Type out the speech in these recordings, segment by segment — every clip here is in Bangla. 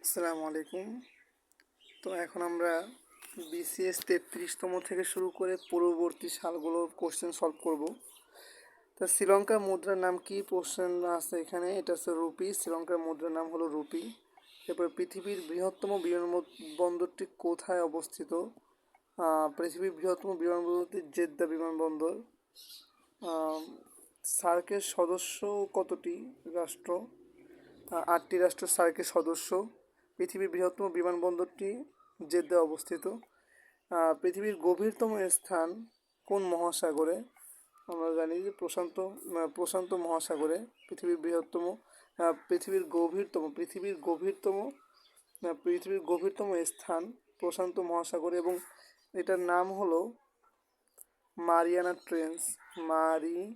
আসসালামু আলাইকুম। তো এখন আমরা বিসিএস 33তম থেকে শুরু করে পূর্ববর্তী সালগুলোর কোশ্চেন সলভ করব। তো শ্রীলঙ্কার মুদ্রার নাম কি? কোশ্চেন আছে এখানে। এটা হচ্ছে রুপি। শ্রীলঙ্কার মুদ্রার নাম হলো রুপি। এরপর পৃথিবীর বৃহত্তম বিমানবন্দরটি কোথায় অবস্থিত? পৃথিবীর বৃহত্তম বিমানবন্দরটি জেদ্দা বিমানবন্দর। সার্কের সদস্য কতটি রাষ্ট্র? 8টি রাষ্ট্র সার্কের সদস্য। পৃথিবীর বৃহত্তম বিমানবন্দরটি জেদ্দায় অবস্থিত। পৃথিবীর গভীরতম স্থান কোন মহাসাগরে? আমরা জানি যে প্রশান্ত মহাসাগরে পৃথিবীর গভীরতম স্থান প্রশান্ত মহাসাগরে, এবং এটার নাম হলো মারিয়ানা ট্রেঞ্চ। মারিয়ানা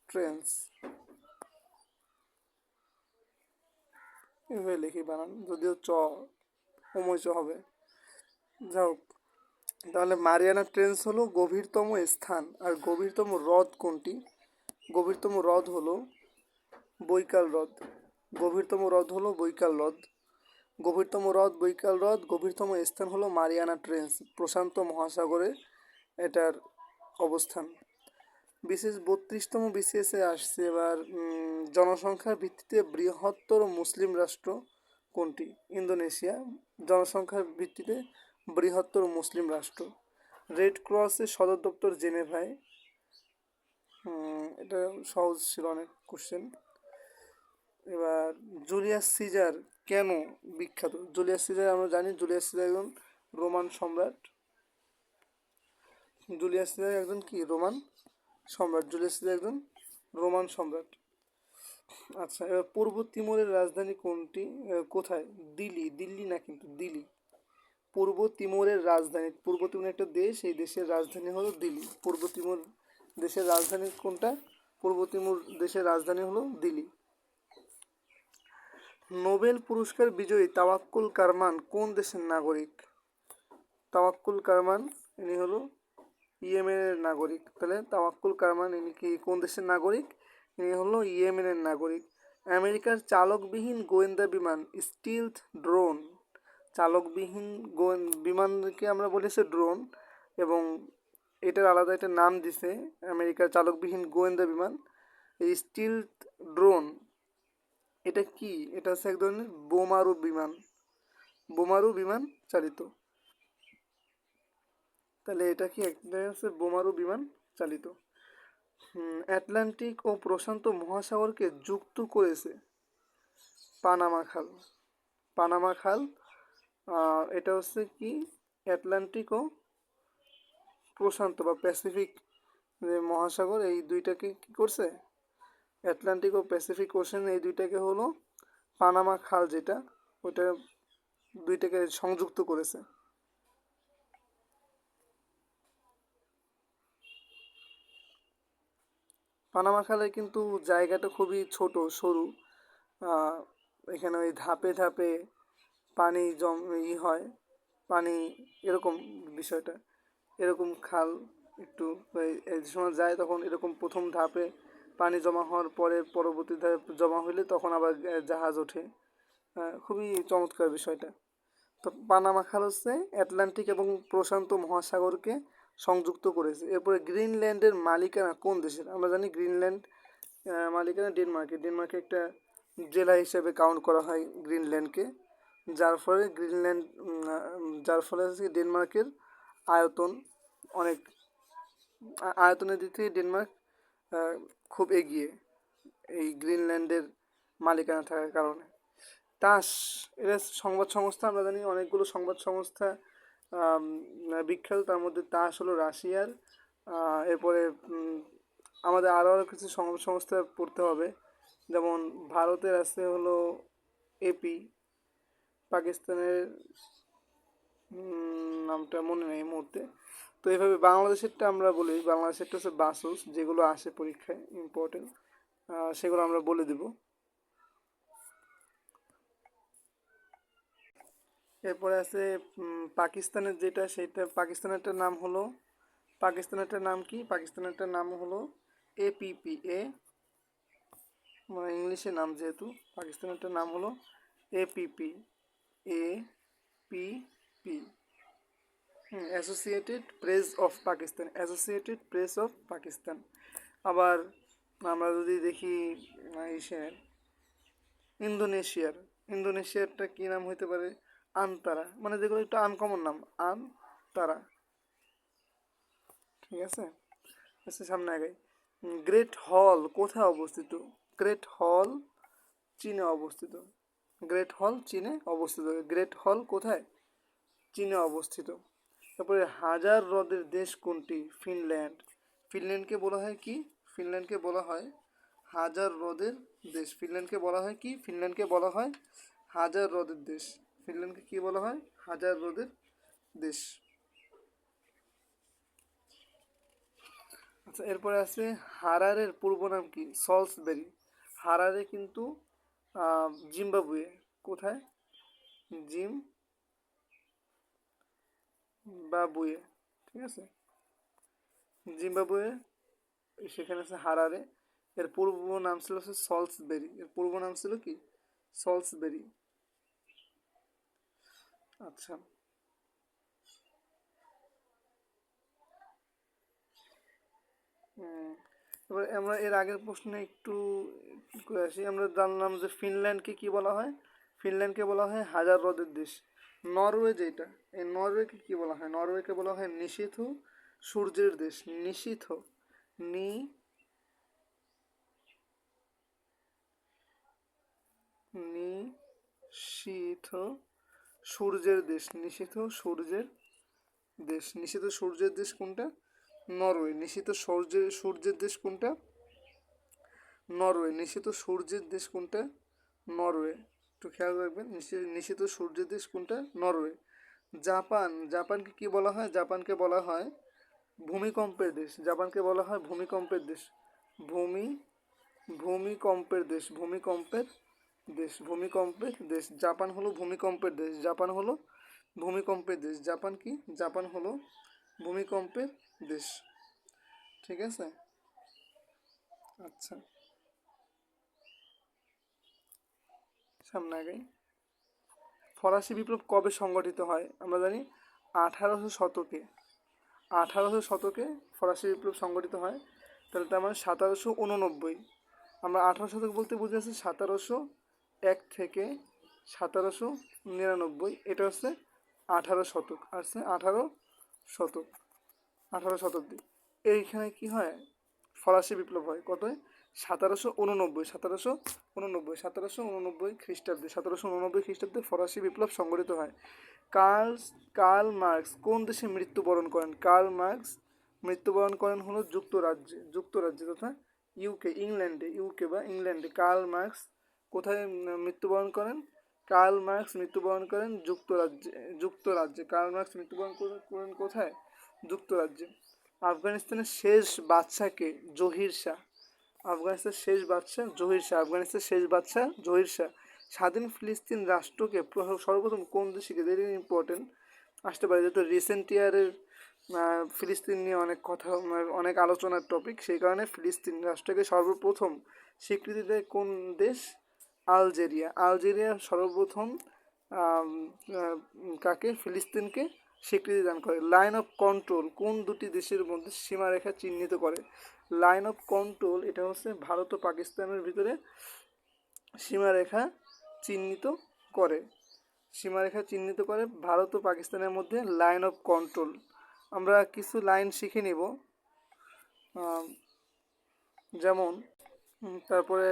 ট্রেঞ্চ এভাবে লিখি বানান, যদিও অময় হবে। যাই হোক, তাহলে মারিয়ানা ট্রেঞ্চ হলো গভীরতম স্থান। আর গভীরতম হ্রদ কোনটি? গভীরতম হ্রদ হলো বৈকাল হ্রদ। গভীরতম স্থান হলো মারিয়ানা ট্রেঞ্চ, প্রশান্ত মহাসাগরে এটার অবস্থান। বিশেষ 32তম বিসিএসে আসছে এবার। জনসংখ্যার ভিত্তিতে বৃহত্তর মুসলিম রাষ্ট্র কোনটি? ইন্দোনেশিয়া জনসংখ্যার ভিত্তিতে বৃহত্তর মুসলিম রাষ্ট্র। রেড ক্রসের সদর দপ্তর জেনেভায়। এটা সহজ ছিল অনেক কোশ্চেন। এবার জুলিয়াস সিজার কেন বিখ্যাত? জুলিয়াস সিজার আমরা জানি, জুলিয়াস সিজার একজন রোমান সম্রাট। আচ্ছা, এবার পূর্ব তিমুরের রাজধানী কোনটি? কোথায়? দিল্লি না, কিন্তু দিল্লি। পূর্ব তিমুরের একটা দেশ, এই দেশের রাজধানী হলো দিল্লি। পূর্ব তিমুর দেশের রাজধানী কোনটা? পূর্ব তিমুর দেশের রাজধানী হলো দিল্লি। নোবেল পুরস্কার বিজয়ী তাওয়াক্কুল কারমান কোন দেশের নাগরিক? তাওয়াক্কুল কারমান ইনি হলো ইয়েমেনের নাগরিক। তাহলে তাওয়াক্কুল কারমান ইনি কি কোন দেশের নাগরিক? ইনি হলো ইয়েমেনের নাগরিক। আমেরিকার চালকবিহীন গোয়েন্দা বিমান স্টিলথ ড্রোন, বিমানকে আমরা বলেছি ড্রোন, এবং এটার আলাদা একটা নাম দিছে আমেরিকার চালকবিহীন গোয়েন্দা বিমান। এই স্টিলথ ড্রোন এটা কি? এটা হচ্ছে এক ধরনের বোমারু বিমান চালিত। তাহলে এটা কি একটা হচ্ছে বোমারু বিমান চালিত। আটলান্টিক ও প্রশান্ত মহাসাগরকে যুক্ত করেছে পানামা খাল। এটা হচ্ছে কি আটলান্টিক ও প্রশান্ত বা প্যাসিফিক যে মহাসাগর, এই দুইটাকে কি করছে? আটলান্টিক ও প্যাসিফিক ওশেন, এই দুইটাকে হলো পানামা খাল, যেটা ওইটা দুইটাকে সংযুক্ত করেছে। পানামা খালের কিন্তু জায়গাটা খুবই ছোট, সরু। এখানে ওই ধাপে ধাপে পানি হয়, পানি এরকম বিষয়টা, এরকম খাল একটু যে সময় যায় তখন এরকম প্রথম ধাপে পানি জমা হওয়ার পরে পরবর্তী ধাপে জমা হলে তখন আবার জাহাজ ওঠে। খুবই চমৎকার বিষয়টা। তো পানামা খাল হচ্ছে আটলান্টিক এবং প্রশান্ত মহাসাগরকে সংযুক্ত করেছে। এরপরে গ্রিনল্যান্ডের মালিকানা কোন দেশের? আমরা জানি গ্রিনল্যান্ড মালিকানা ডেনমার্কে একটা জেলা হিসেবে কাউন্ট করা হয় গ্রিনল্যান্ডকে, যার ফলে ডেনমার্কের আয়তন অনেক, আয়তনের দিক থেকে ডেনমার্ক খুব এগিয়ে এই গ্রিনল্যান্ডের মালিকানা থাকার কারণে। তাস, এটা সংবাদ সংস্থা, আমরা জানি অনেকগুলো সংবাদ সংস্থা বিখ্যাত, তার মধ্যে তাস হলো রাশিয়ার। এরপরে আমাদের আরও কিছু সংবাদ সংস্থা পড়তে হবে, যেমন ভারতের আছে হলো এপি, পাকিস্তানের নামটা মনে নেই এই মুহূর্তে। তো এইভাবে বাংলাদেশেরটা আমরা বলি, বাংলাদেশেরটা হচ্ছে বাসুস, যেগুলো আসে পরীক্ষায় ইম্পর্টেন্ট, সেগুলো আমরা বলে দেব। এরপরে আছে পাকিস্তানের যেটা, সেটা পাকিস্তানেরটার নাম কি? পাকিস্তানেরটার নাম হলো APPA, মানে ইংলিশে নাম, যেহেতু পাকিস্তানেরটা নাম হলো APP, APP, associated press of Pakistan, associated press of Pakistan. আবার আমরা যদি দেখি ইসের ইন্দোনেশিয়ারটা কী নাম হইতে পারে? আনতারা, মানে যেগুলো একটু আনকমন নাম, আনতারা। ঠিক আছে, আচ্ছা সামনে আগে। গ্রেট হল কোথায় অবস্থিত? গ্রেট হল চীনে অবস্থিত। গ্রেট হল চীনে অবস্থিত। গ্রেট হল কোথায়? চীনে অবস্থিত। তারপরে হাজার হ্রদের দেশ কোনটি? ফিনল্যান্ড। ফিনল্যান্ডকে বলা হয় কি? ফিনল্যান্ডকে বলা হয় হাজার হ্রদের দেশ। ফিনল্যান্ডকে বলা হয় কি? ফিনল্যান্ডকে বলা হয় হাজার হ্রদের দেশ। ফিনল্যান্ডকে কি বলা হয়? হাজার হ্রদের দেশ। আচ্ছা, এরপরে আছে হারারের পূর্ব নাম কি? সল্সবেরি। হারারে কিন্তু জিম্বাবুয়ে। কোথায়? জিম্বাবুয়ে। ঠিক আছে, জিম্বাবুয়ে, সেখানে আছে হারারে। এর পূর্ব নাম ছিল হচ্ছে সল্সবেরি। এর পূর্ব নাম ছিল কি? সল্সবেরি। আচ্ছা, এবার আমরা এর আগের প্রশ্নে একটু করে আসি। আমরা জানলাম যে ফিনল্যান্ডকে কি বলা হয়? ফিনল্যান্ডকে বলা হয় হাজার হ্রদের দেশ। নরওয়ে যেটা, এই নরওয়েকে কি বলা হয়? নরওয়েকে বলা হয় নিশীথ সূর্যের দেশ। নিশীথ, নি নিশীথ সূর্যের দেশ। নিশীথ সূর্যের দেশ। নিশীথ সূর্যের দেশ কোনটা? নরওয়ে। নিশীথ সূর্যের দেশ কোনটা? নরওয়ে। নিশীথ সূর্যের দেশ কোনটা? নরওয়ে। একটু খেয়াল রাখবেন, নিশীথ সূর্যের দেশ কোনটা? নরওয়ে। জাপান, জাপানকে কি বলা হয়? জাপানকে বলা হয় ভূমিকম্পের দেশ। জাপানকে বলা হয় ভূমিকম্পের দেশ। ভূমি ভূমিকম্পের দেশ। ভূমিকম্পের দেশ। ভূমিকম্পের দেশ। জাপান হলো ভূমিকম্পের দেশ। জাপান হলো ভূমিকম্পের দেশ। জাপান কি? জাপান হলো ভূমিকম্পের দেশ। ঠিক আছে, আচ্ছা সামনে আগে। ফরাসি বিপ্লব কবে সংগঠিত হয়? আমরা জানি 1800 শতকে। 1800 শতকে ফরাসি বিপ্লব সংগঠিত হয়। তাহলে তার মানে 1789। আমরা 1800 শতক বলতে বুঝে আছি 1701 থেকে 1799। এটা হচ্ছে 1800 শতক। আসছে 1800 শতক, 18 শতাব্দী। এইখানে কি হয়? ফরাসি বিপ্লব হয় কত? 1789। 1789 খ্রিস্টাব্দে। 1789 খ্রিস্টাব্দে ফরাসি বিপ্লব সংগঠিত হয়। কার্ল কার্ল মার্কস কোন দেশে মৃত্যুবরণ করেন? কার্ল মার্কস মৃত্যুবরণ করেন হলো যুক্তরাজ্যে তথা ইউকে, ইংল্যান্ডে। ইউকে বা ইংল্যান্ডে। কার্ল মার্কস কোথায় মৃত্যুবরণ করেন? কার্ল মার্কস মৃত্যুবরণ করেন যুক্তরাজ্যে। কার্ল মার্কস মৃত্যুবরণ করেন কোথায়? যুক্তরাজ্যে। আফগানিস্তানের শেষ বাদশাকে? জহির শাহ। আফগানিস্তানের শেষ বাদশাহ জহির শাহ। আফগানিস্তানের শেষ বাদশাহ জহির শাহ। স্বাধীন ফিলিস্তিন রাষ্ট্রকে সর্বপ্রথম কোন দেশে? ভেরি ইম্পর্টেন্ট, আসতে পারে, যেহেতু রিসেন্ট ইয়ারের ফিলিস্তিন নিয়ে অনেক কথা, অনেক আলোচনার টপিক, সেই কারণে ফিলিস্তিন রাষ্ট্রকে সর্বপ্রথম স্বীকৃতি দেয় কোন দেশ? আলজেরিয়া। আলজেরিয়া সর্বপ্রথম কাকে? ফিলিস্তিনকে স্বীকৃতি দান করে। লাইন অফ কন্ট্রোল কোন দুটি দেশের মধ্যে সীমারেখা চিহ্নিত করে? লাইন অফ কন্ট্রোল এটা হচ্ছে ভারত ও পাকিস্তানের ভিতরে সীমারেখা চিহ্নিত করে। সীমারেখা চিহ্নিত করে ভারত ও পাকিস্তানের মধ্যে লাইন অফ কন্ট্রোল। আমরা কিছু লাইন শিখে নিব, যেমন তারপরে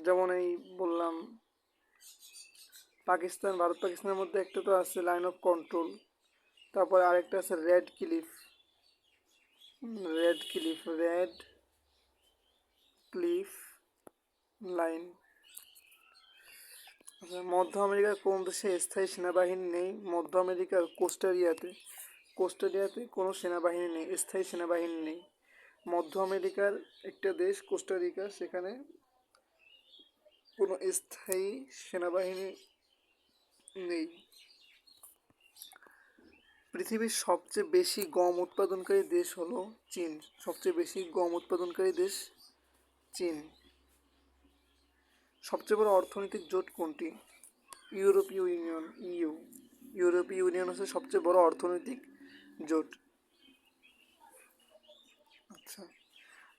যেমন এই বললাম ভারত পাকিস্তানের মধ্যে একটা তো আছে লাইন অফ কন্ট্রোল। তারপরে আরেকটা আছে রেড ক্লিফ লাইন। মধ্য আমেরিকার কোন দেশে স্থায়ী সেনাবাহিনী নেই? মধ্য আমেরিকার কোস্টারিয়াতে কোনো সেনাবাহিনী নেই, স্থায়ী সেনাবাহিনী নেই। মধ্য আমেরিকার একটা দেশ কোস্টারিকা, সেখানে কোনো স্থায়ী সেনাবাহিনী নেই। পৃথিবীর সবচেয়ে বেশি গম উৎপাদনকারী দেশ হলো চীন। সবচেয়ে বেশি গম উৎপাদনকারী দেশ চীন। সবচেয়ে বড় অর্থনৈতিক জোট কোনটি? ইউরোপীয় ইউনিয়ন, ইইউ। ইউরোপীয় ইউনিয়ন হচ্ছে সবচেয়ে বড় অর্থনৈতিক জোট। আচ্ছা,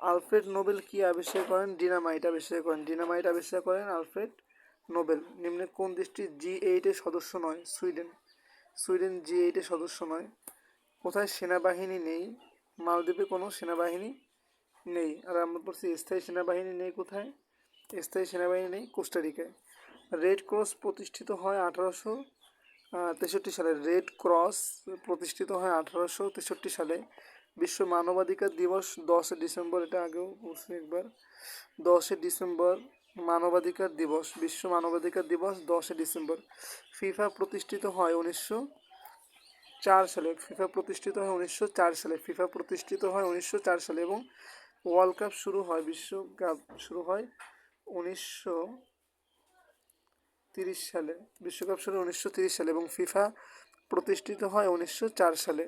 আলফ্রেড নোবেল কি আবিষ্কার করেন? ডিনামাইট আবিষ্কার করেন। ডিনামাইট আবিষ্কার করেন আলফ্রেড নোবেল। নিম্নে কোন দেশটি G8 এর সদস্য নয়? সুইডেন। সুইডেন G8 এর সদস্য নয়। কোথায় সেনাবাহিনী নেই? মালদ্বীপে কোনো সেনাবাহিনী নেই। আর আমরা বলছি স্থায়ী সেনাবাহিনী নেই কোথায়? স্থায়ী সেনাবাহিনী নেই কোস্টারিকায়। রেড ক্রস প্রতিষ্ঠিত হয় 1863 সালে। রেড ক্রস প্রতিষ্ঠিত হয় 1863 সালে। বিশ্ব মানবাধিকার দিবস 10 ডিসেম্বর, এটা আগেও বলছি একবার। 10 ডিসেম্বর মানবাধিকার দিবস, বিশ্ব মানবাধিকার দিবস 10 ডিসেম্বর। ফিফা প্রতিষ্ঠিত হয় 1904 সালে। ফিফা প্রতিষ্ঠিত হয় 1904 সালে। ফিফা প্রতিষ্ঠিত হয় 1904 সালে এবং ওয়ার্ল্ড কাপ শুরু হয়, বিশ্বকাপ শুরু হয় 1930 সালে। বিশ্বকাপ শুরু 1930 সালে এবং ফিফা প্রতিষ্ঠিত হয় 1904 সালে।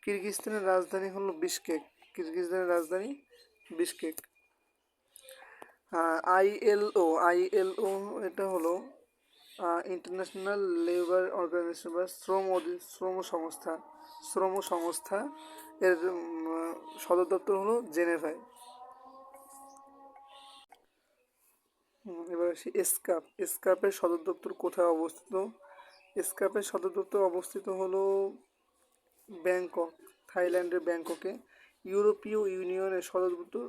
কিরগিজস্তানের রাজধানী হলো বিশকেক। কিরগিজস্তানের রাজধানী বিশকেক। আইএলও, আইএলও এটা হলো ইন্টারন্যাশনাল লেবার অর্গানাইজেশন বা শ্রম সংস্থা। শ্রম সংস্থা এর সদর দপ্তর হলো জেনেভায়। এবার আসি এসকাপ। এসকাপের সদর দপ্তর কোথায় অবস্থিত? এসকাপের সদর দপ্তর অবস্থিত হলো ব্যাংকক, থাইল্যান্ডের ব্যাংককে। ইউরোপীয় ইউনিয়নের সদর দপ্তর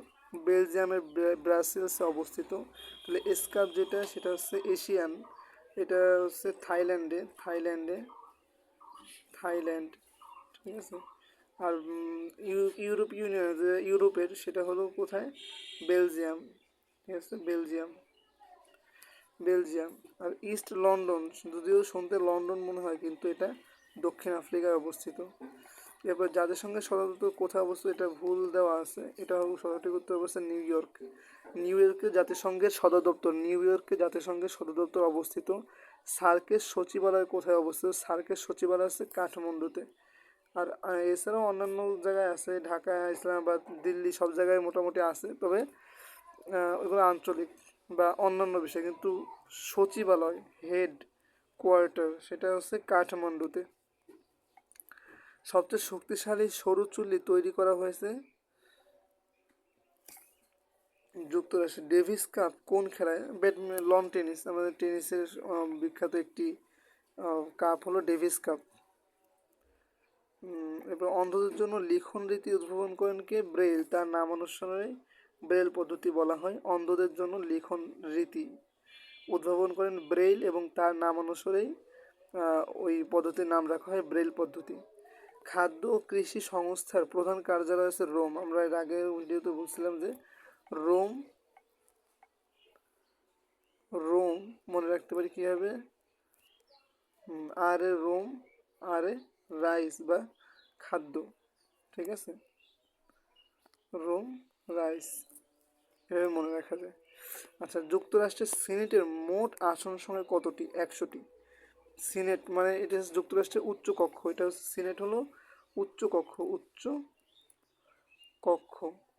বেলজিয়ামের ব্রাসেলসে অবস্থিত। তাহলে এসকাপ যেটা সেটা হচ্ছে এশিয়ান, এটা হচ্ছে থাইল্যান্ডে, থাইল্যান্ড, ঠিক আছে। আর ইউরোপীয় ইউনিয়ন যে ইউরোপের সেটা হলো কোথায়? বেলজিয়াম, ঠিক আছে, বেলজিয়াম। আর ইস্ট লন্ডন, যদিও শুনতে লন্ডন মনে হয় কিন্তু এটা দক্ষিণ আফ্রিকায় অবস্থিত। এরপর জাতিসংঘের সদর দপ্তর কোথায় অবস্থিত? এটা ভুল দেওয়া আছে, এটা হলো সঠিক উত্তর অবস্থা নিউ ইয়র্ক। নিউ ইয়র্কে জাতিসংঘের সদর দপ্তর, নিউ ইয়র্কে জাতিসংঘের সদর দপ্তর অবস্থিত। সার্কের সচিবালয় কোথায় অবস্থিত? সার্কের সচিবালয় আছে কাঠমান্ডুতে। আর এছাড়াও অন্যান্য জায়গায় আছে, ঢাকা, ইসলামাবাদ, দিল্লি, সব জায়গায় মোটামুটি আছে, তবে ওইগুলো আঞ্চলিক বা অন্যান্য বিষয়। কিন্তু সচিবালয়, হেড কোয়ার্টার, সেটা হচ্ছে কাঠমান্ডুতে। সবচেয়ে শক্তিশালী সরু চুল্লি তৈরি করা হয়েছে যুক্তরাষ্ট্রে। ডেভিস কাপ কোন খেলায়? লন টেনিস, আমাদের টেনিসের বিখ্যাত একটি কাপ হলো ডেভিস কাপ। এরপর অন্ধদের জন্য লিখন রীতি উদ্ভাবন করেন কে? ব্রেইল। তার নাম অনুসারে ব্রেইল পদ্ধতি বলা হয়। অন্ধদের জন্য লিখন রীতি উদ্ভাবন করেন ব্রেইল এবং তার নাম অনুসারেই ওই পদ্ধতির নাম রাখা হয় ব্রেইল পদ্ধতি। খাদ্য ও কৃষি সংস্থার প্রধান কার্যালয় আছে রোম। আমরা এর আগের ভিডিওতে বলছিলাম যে রোম, রোম মনে রাখতে পারি কীভাবে? আর এ রোম, আর এ রাইস বা খাদ্য, ঠিক আছে, রোম রাইস, এভাবে মনে রাখা যায়। আচ্ছা, যুক্তরাষ্ট্রের সিনেটের মোট আসন সংখ্যা কতটি? 100টি। সিনেট মানে এটা হচ্ছে যুক্তরাষ্ট্রের উচ্চ কক্ষ, এটা হচ্ছে সিনেট হলো উচ্চ কক্ষ, উচ্চ কক্ষ,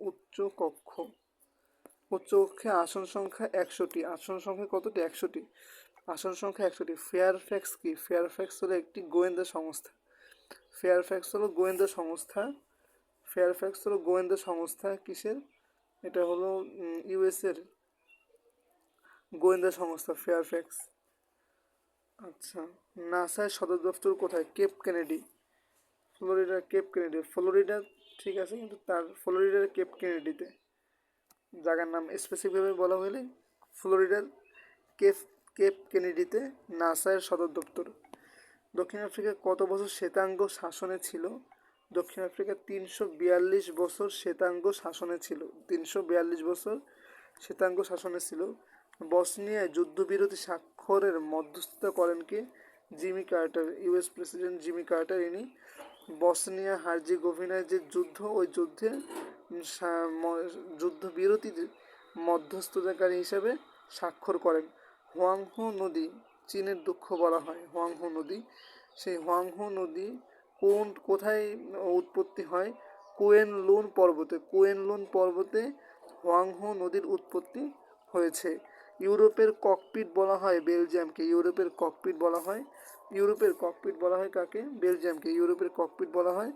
উচ্চ কক্ষ। উচ্চ কক্ষে আসন সংখ্যা 100টি। আসন সংখ্যা কতটি? 100টি। আসন সংখ্যা 100টি। ফেয়ারফ্যাক্স কি? ফেয়ারফ্যাক্স হলো একটি গোয়েন্দা সংস্থা। ফেয়ারফ্যাক্স হলো গোয়েন্দা সংস্থা। ফেয়ারফ্যাক্স হলো গোয়েন্দা সংস্থা কিসের? এটা হলো ইউএসের গোয়েন্দা সংস্থা ফেয়ারফ্যাক্স। আচ্ছা, নাসার সদর দপ্তর কোথায়? Cape Kennedy, Florida. Cape Kennedy, Florida, ঠিক আছে, কিন্তু তার ফ্লোরিডার কেপ কেনেডিতে। জায়গার নাম স্পেসিফিকভাবে বলা হলে ফ্লোরিডার কেপ কেপ কেনেডিতে নাসার সদর দপ্তর। দক্ষিণ আফ্রিকা কত বছর শ্বেতাঙ্গ শাসনে ছিল? দক্ষিণ আফ্রিকা 342 বছর শ্বেতাঙ্গ শাসনে ছিল। 342 বছর শ্বেতাঙ্গ শাসনে ছিল। বসনিয়ায় যুদ্ধবিরতি স্বাক্ষরের মধ্যস্থতা করেন কে? Jimmy Carter, US president Jimmy Carter. ইনি বসনিয়া হার্জেগোভিনায় যে যুদ্ধ, ওই যুদ্ধে যুদ্ধবিরতির মধ্যস্থতাকারী হিসেবে স্বাক্ষর করেন। হোয়াংহো নদী চীনের দুঃখ বলা হয়, হোয়াংহো নদী। সেই হোয়াংহো নদী কোথায় উৎপত্তি হয়? কুয়েনলুন পর্বতে। কুয়েনলুন পর্বতে হোয়াংহো নদীর উৎপত্তি হয়েছে। ইউরোপের ককপিট বলা হয় বেলজিয়ামকে। ইউরোপের ককপিট বলা হয়, ইউরোপের ককপিট বলা হয় কাকে? বেলজিয়ামকে। ইউরোপের ককপিট বলা হয়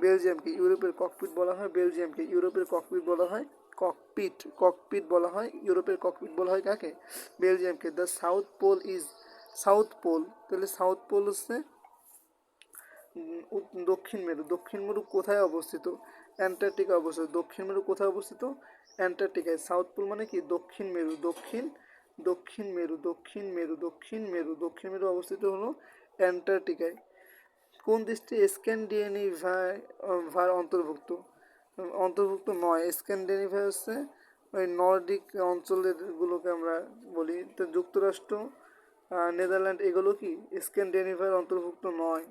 বেলজিয়ামকে। ইউরোপের ককপিট বলা হয় বেলজিয়ামকে। ইউরোপের ককপিট বলা হয় ককপিট, ককপিট বলা হয়, ইউরোপের ককপিট বলা হয় কাকে? বেলজিয়ামকে। The South Pole is, South Pole, তাহলে সাউথ পোল হচ্ছে দক্ষিণ মেরু। দক্ষিণ মেরু কোথায় অবস্থিত? অ্যান্টার্কটিকা অবস্থিত। দক্ষিণ মেরু কোথায় অবস্থিত? অ্যান্টার্কটিকায়। সাউথ পোল মানে কি? দক্ষিণ মেরু। দক্ষিণ, দক্ষিণ মেরু, দক্ষিণ মেরু, দক্ষিণ মেরু, দক্ষিণ মেরু অবস্থিত হলো অ্যান্টার্কটিকায়। কোন দেশটি স্ক্যান্ডিনেভিয়ার অন্তর্ভুক্ত? অন্তর্ভুক্ত নয়। স্ক্যান্ডিনেভিয়া হচ্ছে ওই নর্ডিক অঞ্চলের গুলোকে আমরা বলি। তো যুক্তরাষ্ট্র, নেদারল্যান্ড এগুলো কি স্ক্যান্ডিনেভিয়ার অন্তর্ভুক্ত নয়?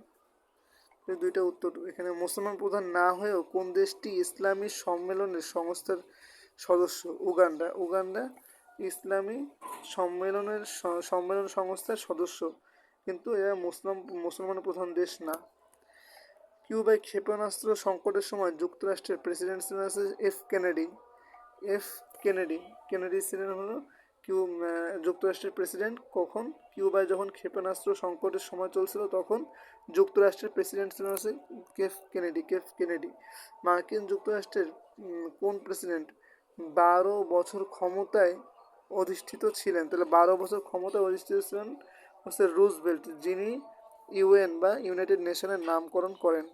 এই দুইটা উত্তর। এখানে মুসলমান প্রধান না হয়েও কোন দেশটি ইসলামী সম্মেলনের সংস্থার সদস্য? উগান্ডা। উগান্ডা ইসলামী সম্মেলন সংস্থার সদস্য, কিন্তু এরা মুসলমান প্রধান দেশ না। কিউবায় ক্ষেপণাস্ত্র সংকটের সময় যুক্তরাষ্ট্রের প্রেসিডেন্ট ছিলেন F Kennedy. F Kennedy, Kennedy ছিলেন হলো যুক্তরাষ্ট্রের প্রেসিডেন্ট। কখন? কিউবায় যখন ক্ষেপণাস্ত্র সংকটের সময় চলছিল তখন যুক্তরাষ্ট্রের প্রেসিডেন্ট ছিলেন হচ্ছে কেফ কেনেডি। কেফ কেনেডি। মার্কিন যুক্তরাষ্ট্রের কোন প্রেসিডেন্ট 12 বছর ক্ষমতায় অধিষ্ঠিত ছিলেন? তাহলে 12 বছর ক্ষমতায় অধিষ্ঠিত ছিলেন হচ্ছে রুজভেল্ট, যিনি ইউএন বা ইউনাইটেড নেশনের নামকরণ করেন।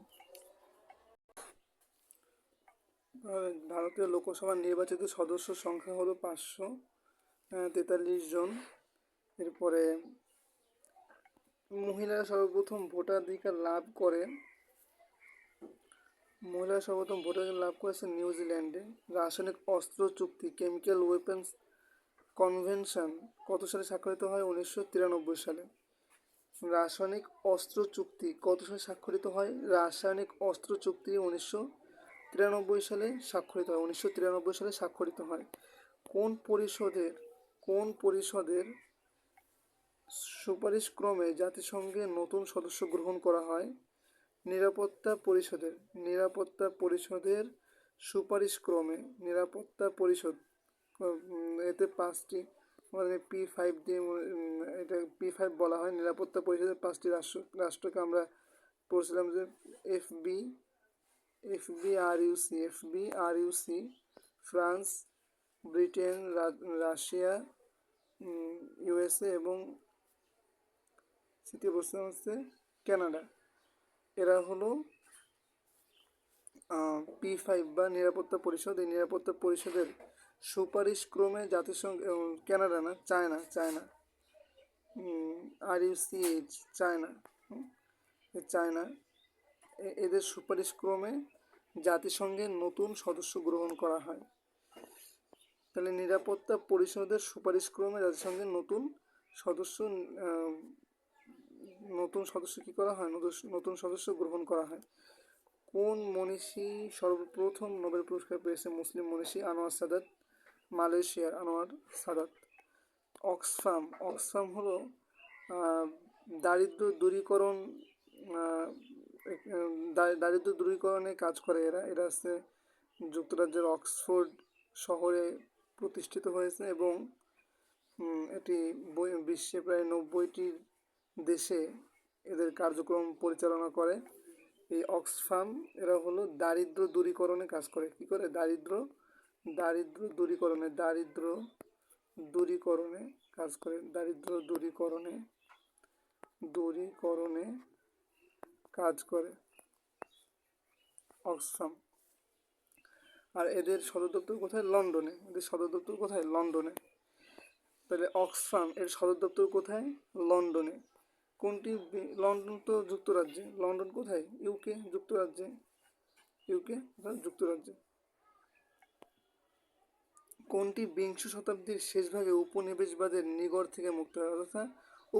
ভারতীয় লোকসভার নির্বাচিত সদস্য সংখ্যা হলো 543 জন। এরপরে মহিলারা সর্বপ্রথম ভোটাধিকার লাভ করে, মহিলারা সর্বপ্রথম ভোটাধিকার লাভ করেছে নিউজিল্যান্ডে। রাসায়নিক অস্ত্র চুক্তি, কেমিক্যাল ওয়েপন্স কনভেনশন কত সালে স্বাক্ষরিত হয়? 1993 সালে। রাসায়নিক অস্ত্র চুক্তি কত সালে স্বাক্ষরিত হয়? রাসায়নিক অস্ত্র চুক্তি 1993 সালে স্বাক্ষরিত হয়। 1993 সালে স্বাক্ষরিত হয়। কোন পরিষদের সুপারিশক্রমে জাতিসংঘে নতুন সদস্য গ্রহণ করা হয়? নিরাপত্তা পরিষদের। নিরাপত্তা পরিষদের সুপারিশক্রমে, নিরাপত্তা পরিষদ, এতে 5টি, মানে P5 দিয়ে এটা P5 বলা হয়। নিরাপত্তা পরিষদের 5টি রাষ্ট্রকে আমরা পড়ছিলাম যে এফবিআরইউসি, ফ্রান্স, ব্রিটেন, রাশিয়া, ইউএসএ এবং তৃতীয় প্রশ্ন হচ্ছে কানাডা। এরা হলো P5 বা নিরাপত্তা পরিষদ। এই নিরাপত্তা পরিষদের সুপারিশক্রমে জাতিসংঘ, কানাডা না, China, China, RUCH, China, China, এদের সুপারিশক্রমে জাতিসংঘের নতুন সদস্য গ্রহণ করা হয়। তাহলে নিরাপত্তা পরিষদের সুপারিশক্রমে জাতিসংঘের নতুন সদস্য কী করা হয়? নতুন সদস্য গ্রহণ করা হয়। কোন মনীষী সর্বপ্রথম নোবেল পুরস্কার পেয়েছে? মুসলিম মনীষী আনোয়ার সাদাত, মালয়েশিয়ার আনোয়ার সাদাত। অক্সফাম, অক্সফাম হলো দারিদ্র দূরীকরণ, দারিদ্র দূরীকরণে কাজ করে। এরা হচ্ছে যুক্তরাজ্যের অক্সফোর্ড শহরে প্রতিষ্ঠিত হয়েছে এবং এটি বিশ্বে প্রায় 90টি দেশে এদের কার্যক্রম পরিচালনা করে। এই অক্সফাম এরা হলো দারিদ্র দূরীকরণে কাজ করে। কি করে? দারিদ্র দূরীকরণে কাজ করে। দারিদ্র দূরীকরণে কাজ করে অক্সফাম। আর এদের সদর দপ্তর কোথায়? লন্ডনে। এদের সদর দপ্তর কোথায়? লন্ডনে। তাহলে অক্সফাম এর সদর দপ্তর কোথায়? লন্ডনে। কোনটি? লন্ডন তো যুক্তরাজ্যে। লন্ডন কোথায়? ইউকে, যুক্তরাজ্যে। ইউকে যুক্তরাজ্যে। কোনটি বিংশ শতাব্দীর শেষ ভাগে উপনিবেশবাদের নিগড় থেকে মুক্ত হয়? অর্থাৎ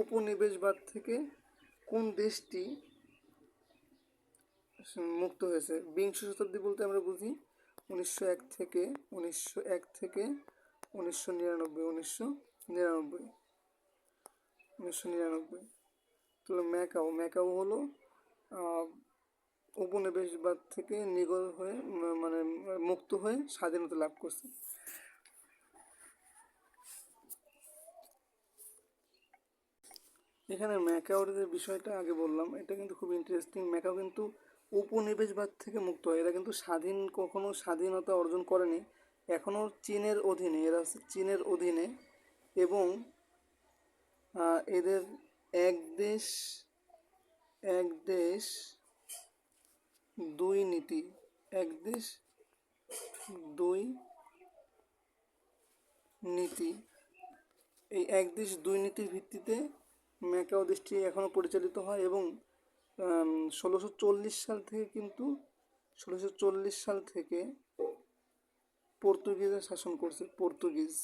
উপনিবেশবাদ থেকে কোন দেশটি মুক্ত হয়েছে? বিংশ শতাব্দী বলতে আমরা বুঝি 1901 থেকে 1999। তাহলে ম্যাকাও হলো উপনিবেশবাদ থেকে নিগড় হয়ে, মানে মুক্ত হয়ে স্বাধীনতা লাভ করছে। এখানে ম্যাকাওর যে বিষয়টা আগে বললাম, এটা কিন্তু খুব ইন্টারেস্টিং। ম্যাকাও কিন্তু উপনিবেশবাদ থেকে মুক্ত হয়। এরা কিন্তু কখনো স্বাধীনতা অর্জন করেনি, এখনও চীনের অধীনে, এরা হচ্ছে চীনের অধীনে। এবং এদের এক দেশ এক দেশ দুই নীতি, এক দেশ দুই নীতি, এই এক দেশ দুই নীতির ভিত্তিতে ম্যাকাও দেশটি এখনও পরিচালিত হয়। এবং 1640 সাল থেকে কিন্তু 1640 সাল থেকে পর্তুগিজরা শাসন করছে। পর্তুগিজ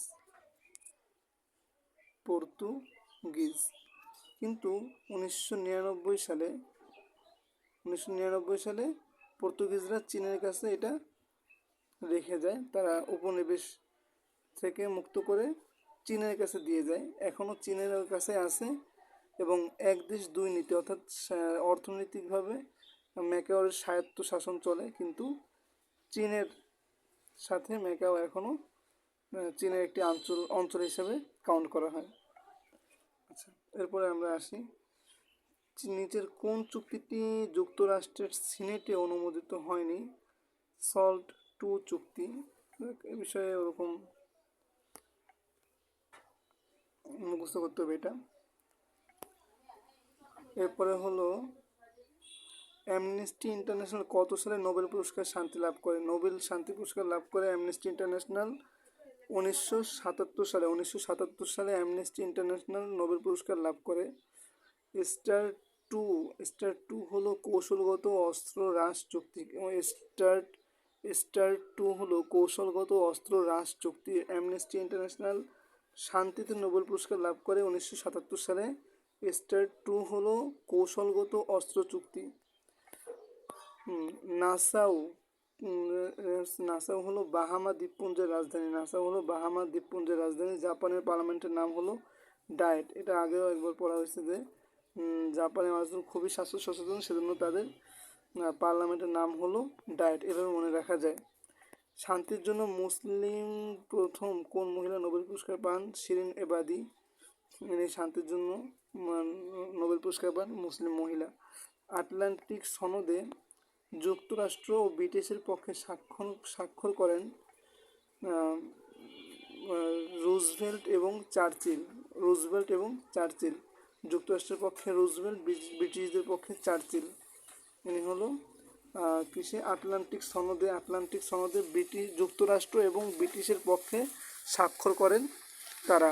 কিন্তু 1999 সালে পর্তুগিজরা চীনের কাছে এটা রেখে যায়। তারা উপনিবেশ থেকে মুক্ত করে চীনের কাছে দিয়ে যায়। এখনও চীনের কাছে আছে। এবং এক দেশ দুই নীতি, অর্থাৎ অর্থনৈতিকভাবে ম্যাকাওর স্বায়ত্ত শাসন চলে, কিন্তু চীনের সাথে ম্যাকাও এখনও চীনের একটি অঞ্চল হিসেবে কাউন্ট করা হয়। আচ্ছা, এরপরে আমরা আসি, নিচের কোন চুক্তিটি যুক্তরাষ্ট্রের সিনেটে অনুমোদিত হয়নি? সল্ট 2 চুক্তি। এ বিষয়ে ওরকম মুখস্থ করতে হবে এটা। এরপরে হলো অ্যামনেস্টি ইন্টারন্যাশনাল কত সালে নোবেল পুরস্কার শান্তি লাভ করে? নোবেল শান্তি পুরস্কার লাভ করে অ্যামনেস্টি ইন্টারন্যাশনাল 1977 সালে অ্যামনেস্টি ইন্টারন্যাশনাল নোবেল পুরস্কার লাভ করে। স্টার টু হলো কৌশলগত অস্ত্র হ্রাস চুক্তি। স্টার টু হলো কৌশলগত অস্ত্র হ্রাস চুক্তি। অ্যামনেস্টি ইন্টারন্যাশনাল শান্তিতে নোবেল পুরস্কার লাভ করে 1977 সালে। স্টার টু হলো কৌশলগত অস্ত্র চুক্তি। নাসাউ হলো বাহামা দ্বীপপুঞ্জের রাজধানী। জাপানের পার্লামেন্টের নাম হলো ডায়েট। এটা আগেও একবার পড়া হয়েছে যে জাপানের মানুষজন খুবই স্বাস্থ্য সচেতন, সেজন্য তাদের পার্লামেন্টের নাম হলো ডায়েট। এভাবে মনে রাখা যায়। শান্তির জন্য মুসলিম প্রথম কোন মহিলা নোবেল পুরস্কার পান? শিরিন এবাদি। শান্তির জন্য নোবেল পুরস্কার পান মুসলিম মহিলা। আটলান্টিক সনদে যুক্তরাষ্ট্র ও ব্রিটিশের পক্ষে স্বাক্ষর করেন রুজভেল্ট এবং চার্চিল। যুক্তরাষ্ট্রের পক্ষে রুজভেল্ট, ব্রিটিশদের পক্ষে চার্চিল। ইনি হলো আটলান্টিক সনদে যুক্তরাষ্ট্র এবং ব্রিটিশের পক্ষে স্বাক্ষর করেন তারা।